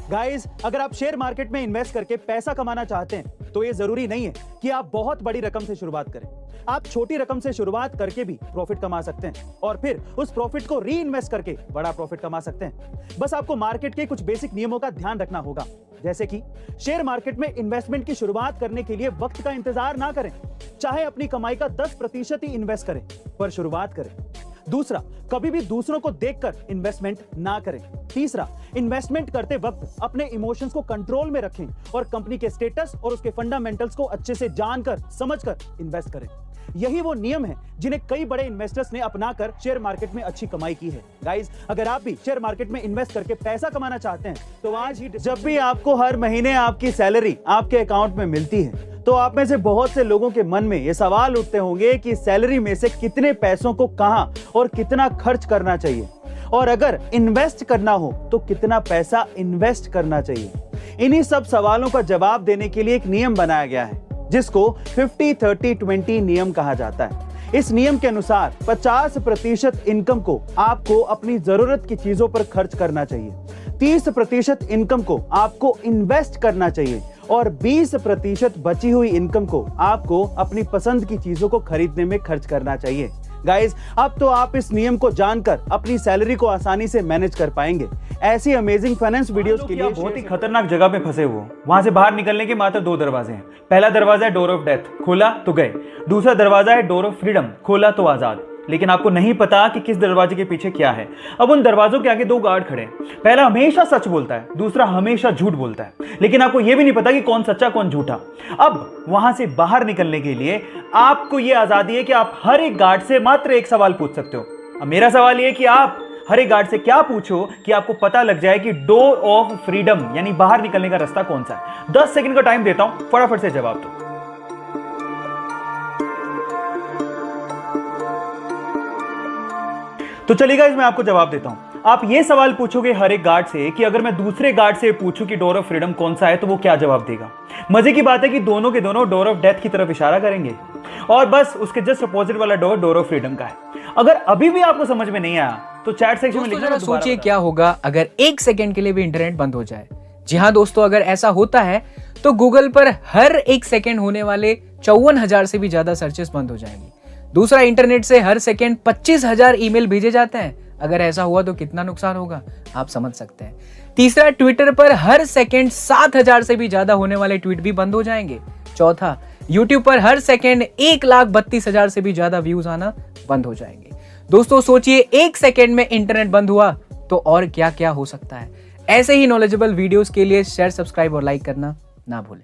Guys, अगर आप share market में इन्वेस्ट करके पैसा कमाना चाहते हैं तो ये जरूरी नहीं है कि आप बहुत बड़ी रकम से शुरुआत करें। आप छोटी रकम से शुरुआत करके भी प्रॉफिट कमा सकते हैं और फिर उस प्रॉफिट को री इन्वेस्ट करके बड़ा प्रॉफिट कमा सकते हैं। बस आपको मार्केट के कुछ बेसिक नियमों का ध्यान रखना होगा, जैसे कि शेयर मार्केट में इन्वेस्टमेंट की शुरुआत करने के लिए वक्त का इंतजार ना करें। चाहे अपनी कमाई का 10% ही इन्वेस्ट करें, पर शुरुआत करें। दूसरा, कभी भी दूसरों को देखकर इन्वेस्टमेंट ना करें। तीसरा, इन्वेस्टमेंट करते वक्त अपने इमोशंस को कंट्रोल में रखें और कंपनी के स्टेटस और उसके फंडामेंटल्स को अच्छे से जानकर समझकर इन्वेस्ट करें। यही वो नियम है जिन्हें कई बड़े इन्वेस्टर्स ने अपनाकर शेयर मार्केट में अच्छी कमाई की है। गाइस, अगर आप भी शेयर मार्केट में इन्वेस्ट करके पैसा कमाना चाहते हैं तो आज ही जब भी आपको हर महीने आपकी सैलरी आपके अकाउंट में मिलती है तो आप में से बहुत से लोगों के मन में ये सवाल उठते होंगे कि सैलरी में से कितने पैसों को कहां और कितना खर्च करना चाहिए, और अगर इन्वेस्ट करना हो तो कितना पैसा इन्वेस्ट करना चाहिए। इन्हीं सब सवालों का जवाब देने के लिए एक नियम बनाया गया है जिसको 50-30-20 नियम कहा जाता है। इस नियम के अनुसार 50% इनकम को आपको अपनी जरूरत की चीजों पर खर्च करना चाहिए, 30% इनकम को आपको इन्वेस्ट करना चाहिए और 20% बची हुई इनकम को आपको अपनी पसंद की चीजों को खरीदने में खर्च करना चाहिए। गाइस, अब तो आप इस नियम को जानकर अपनी सैलरी को आसानी से मैनेज कर पाएंगे। ऐसी अमेजिंग फाइनेंस वीडियोस के लिए बहुत ही खतरनाक जगह पे फंसे हुए, वहां से बाहर निकलने के मात्र 2 दरवाजे हैं। पहला दरवाजा है डोर ऑफ डेथ, खोला तो गए। दूसरा दरवाजा है डोर ऑफ फ्रीडम, खोला तो आजाद। लेकिन आपको नहीं पता कि किस दरवाजे के पीछे क्या है। अब उन दरवाजों के आगे 2 गार्ड खड़े हैं। पहला हमेशा सच बोलता है, दूसरा हमेशा झूठ बोलता है, लेकिन आपको यह भी नहीं पता कि कौन सच्चा कौन झूठा। अब वहां से बाहर निकलने के लिए आपको यह आजादी है कि आप हर एक गार्ड से मात्र एक सवाल पूछ सकते हो। अब मेरा सवाल यह है कि आप हर एक गार्ड से क्या पूछो कि आपको पता लग जाए कि डोर ऑफ फ्रीडम यानी बाहर निकलने का रास्ता कौन सा है। 10 सेकंड का टाइम देता हूं, फटाफट से जवाब दो। तो चलिए गाइस, मैं आपको जवाब देता हूं। आप ये सवाल पूछोगे हर एक गार्ड से कि अगर मैं दूसरे गार्ड से पूछूं कि डोर ऑफ फ्रीडम कौन सा है तो वो क्या जवाब देगा। मजे की बात है कि दोनों के दोनों डोर ऑफ डेथ की तरफ इशारा करेंगे और बस उसके जस्ट अपोजिट वाला डोर डोर ऑफ फ्रीडम का है। अगर अभी भी आपको समझ में नहीं आया तो चैट सेक्शन में लिखना। सोचिए क्या होगा अगर 1 सेकंड के लिए भी इंटरनेट बंद हो जाए। जी हाँ दोस्तों, अगर ऐसा होता है तो गूगल पर हर 1 सेकंड होने वाले 54,000 से भी ज्यादा सर्चेस बंद हो जाएंगी। दूसरा, इंटरनेट से हर सेकंड 25,000 ईमेल भेजे जाते हैं। अगर ऐसा हुआ तो कितना नुकसान होगा आप समझ सकते हैं। तीसरा, ट्विटर पर हर सेकंड 7,000 से भी ज्यादा होने वाले ट्वीट भी बंद हो जाएंगे। चौथा, यूट्यूब पर हर सेकंड 1,32,000 से भी ज्यादा व्यूज आना बंद हो जाएंगे। दोस्तों सोचिए, 1 सेकंड में इंटरनेट बंद हुआ तो और क्या क्या हो सकता है। ऐसे ही नॉलेजेबल वीडियोस के लिए शेयर, सब्सक्राइब और लाइक करना ना भूलें।